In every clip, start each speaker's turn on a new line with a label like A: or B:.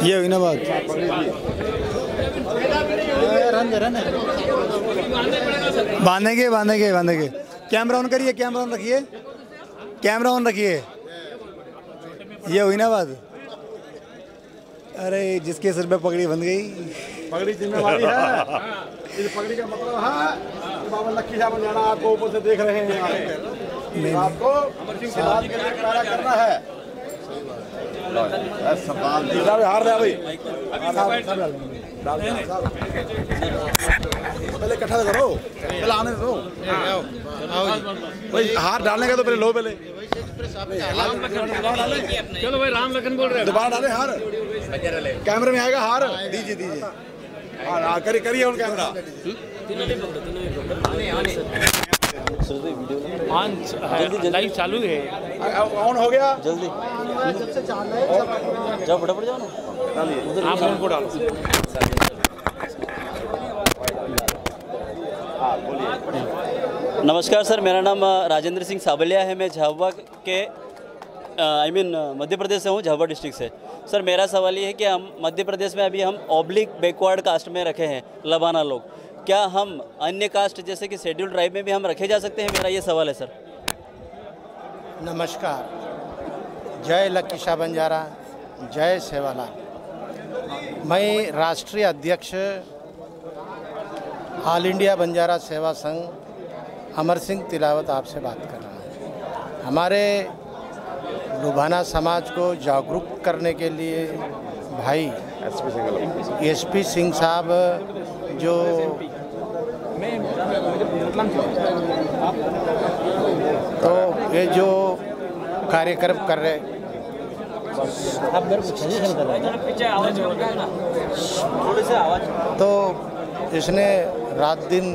A: ये हुई ना बात। बांधेंगे। कैमरा ऑन करिए, कैमरा ऑन रखिए, कैमरा ऑन रखिए। ये हुई ना बात। अरे जिसके सिर पे पगड़ी बंध गई,
B: पगड़ी जिम्मेवारी है। इस पगड़ी का मतलब है बाबा लक्की साहब जाना आपको ऊपर से देख रहे हैं। आपको करना है। हार दे भाई, पहले इकट्ठा करो, पहले आने दो भाई। हार डालने का तो पहले लो, पहले चलो भाई। राम लखन बोल रहे हैं, दोबारा डाले हार। कैमरे में आएगा हार। दीजिए हाँ, करिए उन कैमरा
C: लाइव चालू है,
B: ऑन हो गया।
C: जल्दी जाओ, फटाफट जाओ ना, आप फोन को डालो। नमस्कार सर, मेरा नाम राजेंद्र सिंह साबलिया है। मैं झाबुआ के मध्य प्रदेश से हूँ, झाबुआ डिस्ट्रिक्ट से। सर मेरा सवाल ये है कि हम मध्य प्रदेश में अभी हम ऑब्लिक बैकवर्ड कास्ट में रखे हैं लबाना लोग, क्या हम अन्य कास्ट जैसे कि शेड्यूल ट्राइब में भी हम रखे जा सकते हैं? मेरा ये सवाल है सर।
D: नमस्कार, जय लक्की शाह बंजारा, जय सेवालाल। मैं राष्ट्रीय अध्यक्ष ऑल इंडिया बंजारा सेवा संघ अमर सिंह तिलावत आपसे बात कर रहा हूँ। हमारे लुभाना समाज को जागरूक करने के लिए भाई एसपी सिंह साहब जो तो ये जो कार्यक्रम कर रहे, आप मेरे को सजेशन कर रहे हैं, तो इसने रात दिन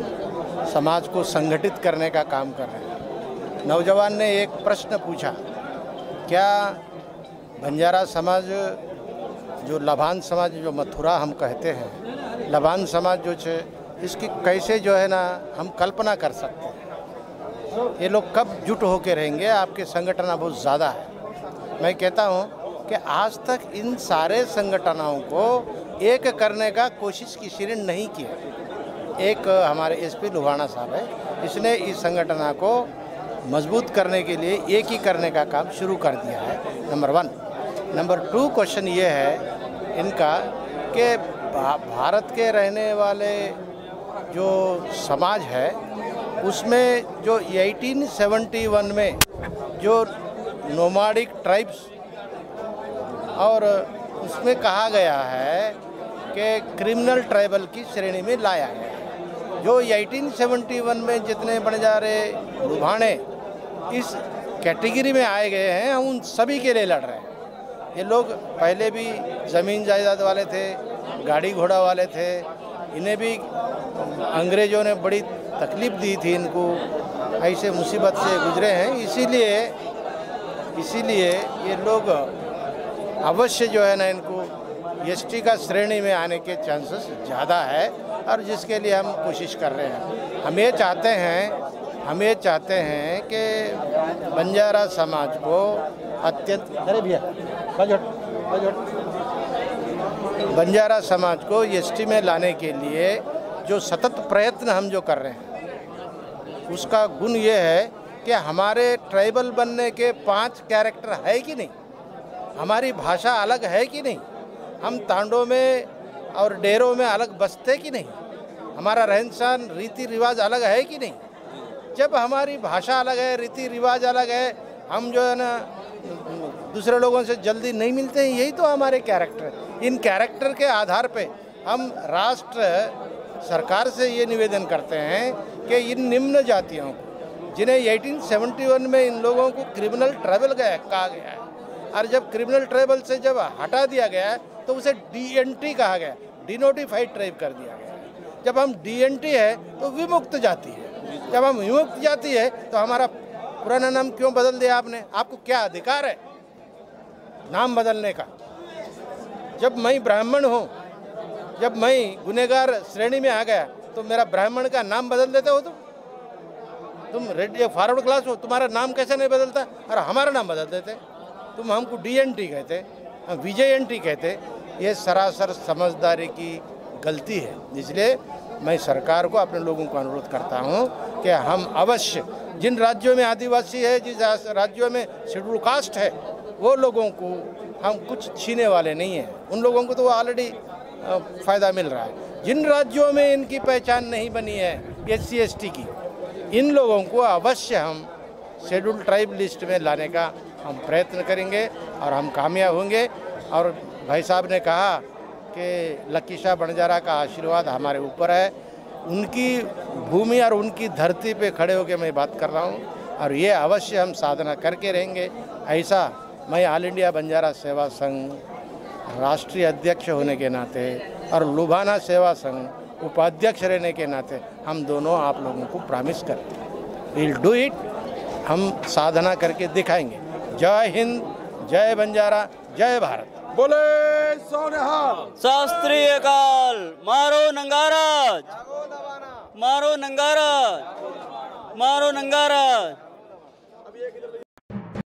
D: समाज को संगठित करने का काम कर रहे हैं। नौजवान ने एक प्रश्न पूछा, क्या बंजारा समाज जो लबान समाज जो मथुरा हम कहते हैं, लबान समाज जो है इसकी कैसे जो है ना हम कल्पना कर सकते हैं। ये लोग कब जुट होके रहेंगे? आपके संगठन बहुत ज़्यादा है। मैं कहता हूँ कि आज तक इन सारे संगठनों को एक करने का कोशिश किसी ने नहीं किया। एक हमारे एसपी लुभाना साहब है, इसने इस संगठन को मजबूत करने के लिए एक ही करने का काम शुरू कर दिया है, नंबर 1। नंबर 2 क्वेश्चन ये है इनका कि भारत के रहने वाले जो समाज है उसमें जो 1871 में जो नोमाडिक ट्राइब्स और उसमें कहा गया है कि क्रिमिनल ट्राइबल की श्रेणी में लाया गया है। जो 1871 में जितने बंजारे लुभाने इस कैटेगरी में आए गए हैं, हम उन सभी के लिए लड़ रहे हैं। ये लोग पहले भी ज़मीन जायदाद वाले थे, गाड़ी घोड़ा वाले थे, इन्हें भी अंग्रेज़ों ने बड़ी तकलीफ़ दी थी, इनको ऐसे मुसीबत से गुजरे हैं। इसीलिए ये लोग अवश्य जो है ना इनको एसटी का श्रेणी में आने के चांसेस ज़्यादा है, और जिसके लिए हम कोशिश कर रहे हैं। हम ये चाहते हैं कि बंजारा समाज को अत्यंत बंजारा समाज को एसटी में लाने के लिए जो सतत प्रयत्न हम जो कर रहे हैं, उसका गुण ये है कि हमारे ट्राइबल बनने के 5 कैरेक्टर है कि नहीं, हमारी भाषा अलग है कि नहीं, हम तांडों में और डेरों में अलग बसते कि नहीं, हमारा रहन सहन रीति रिवाज अलग है कि नहीं। जब हमारी भाषा अलग है, रीति रिवाज अलग है, हम जो है ना दूसरे लोगों से जल्दी नहीं मिलते हैं। यही तो हमारे कैरेक्टर है। इन कैरेक्टर के आधार पे हम राष्ट्र सरकार से ये निवेदन करते हैं कि इन निम्न जातियों को, जिन्हें 1871 में इन लोगों को क्रिमिनल ट्राइबल कहा गया है, और जब क्रिमिनल ट्राइबल से जब हटा दिया गया है तो उसे डीएनटी कहा गया, डिनोटिफाइड ट्राइब कर दिया गया है। जब हम डीएनटी है तो विमुक्त जाति है। जब हम विमुक्त जाति है तो हमारा पुराना नाम क्यों बदल दिया आपने? आपको क्या अधिकार है नाम बदलने का? जब मैं ब्राह्मण हूँ, जब मैं गुनहगार श्रेणी में आ गया तो मेरा ब्राह्मण का नाम बदल देते हो तुम रेड फॉरवर्ड क्लास हो, तुम्हारा नाम कैसे नहीं बदलता? और हमारा नाम बदल देते। तुम हमको डीएनटी कहते, हम विजयएनटी कहते। ये सरासर समझदारी की गलती है। इसलिए मैं सरकार को, अपने लोगों को अनुरोध करता हूँ कि हम अवश्य जिन राज्यों में आदिवासी है, जिस राज्यों में शेड्यूल कास्ट है, वो लोगों को हम कुछ छीने वाले नहीं हैं। उन लोगों को तो ऑलरेडी फ़ायदा मिल रहा है। जिन राज्यों में इनकी पहचान नहीं बनी है SC ST की, इन लोगों को अवश्य हम शेड्यूल ट्राइब लिस्ट में लाने का हम प्रयत्न करेंगे और हम कामयाब होंगे। और भाई साहब ने कहा कि लक्की शाह बंजारा का आशीर्वाद हमारे ऊपर है। उनकी भूमि और उनकी धरती पे खड़े होकर मैं बात कर रहा हूँ और ये अवश्य हम साधना करके रहेंगे। ऐसा मैं ऑल इंडिया बंजारा सेवा संघ राष्ट्रीय अध्यक्ष होने के नाते और लुभाना सेवा संघ उपाध्यक्ष रहने के नाते हम दोनों आप लोगों को प्रॉमिस करते हैं, विल डू इट। हम साधना करके दिखाएंगे। जय हिंद, जय बंजारा, जय भारत।
B: बोले सोनिहाल।
C: शास्त्रीय काल, मारो नंगाराज, मारो नंगाराज, मारो नंगाराज।